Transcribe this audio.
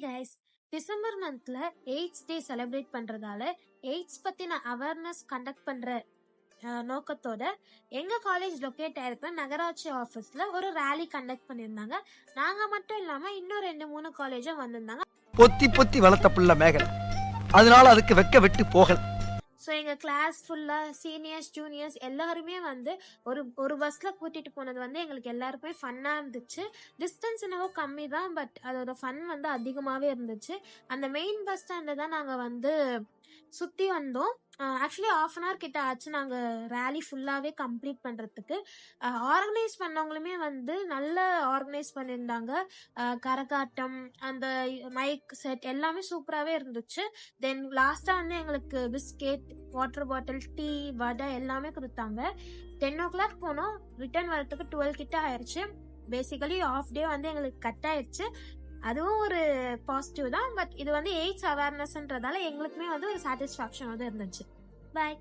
Guys, December மந்த்ல AIDS day celebrate பண்றதால AIDS பத்தின awareness conduct பண்ற நோக்கத்தோட எங்க காலேஜ் லொக்கேட் ஆயிருக்கிற நகராட்சி ஆபீஸ்ல ஒரு ரேலி கண்டக்ட் பண்ணியிருந்தாங்க. நாங்க மட்டும் இல்லாம இன்னும் 2-3 காலேஜும் வந்திருந்தாங்க. பொத்தி பொத்தி வளர்த்த புள்ள மேகலை, அதனால அதுக்கு வெக்க விட்டு போகல. ஸோ எங்கள் கிளாஸ் ஃபுல்லாக சீனியர்ஸ் ஜூனியர்ஸ் எல்லாருமே வந்து ஒரு பஸ்ஸில் கூட்டிகிட்டு போனது வந்து எங்களுக்கு எல்லாருக்குமே ஃபன்னாக இருந்துச்சு. டிஸ்டன்ஸ் என்னவோ கம்மி தான், பட் அதோட ஃபன் வந்து அதிகமாகவே இருந்துச்சு. அந்த மெயின் பஸ் ஸ்டாண்டில் தான் நாங்கள் வந்து சுற்றி வந்தோம். ஆக்சுவலி 1/2 hour கிட்ட ஆச்சு நாங்கள் ரேலி ஃபுல்லாகவே கம்ப்ளீட் பண்ணுறதுக்கு. ஆர்கனைஸ் பண்ணவங்களுமே வந்து நல்ல ஆர்கனைஸ் பண்ணியிருந்தாங்க. கரகாட்டம், அந்த மைக் செட் எல்லாமே சூப்பராகவே இருந்துச்சு. தென் லாஸ்ட்டாக வந்து எங்களுக்கு பிஸ்கெட், வாட்டர் பாட்டில், டீ, வடை எல்லாமே கொடுத்தாங்க. 10 o'clock போனோம். ரிட்டர்ன் வரத்துக்கு 12 கிட்ட ஆயிடுச்சு. பேசிக்கலி ஆஃப் டே வந்து எங்களுக்கு கட் ஆயிடுச்சு. அதுவும் ஒரு பாசிட்டிவ் தான். பட் இது வந்து எய்ட்ஸ் அவேர்னஸ்ன்றதால எங்களுக்குமே வந்து ஒரு சாட்டிஸ்ஃபேக்ஷன் வந்து இருந்துச்சு. பாய்.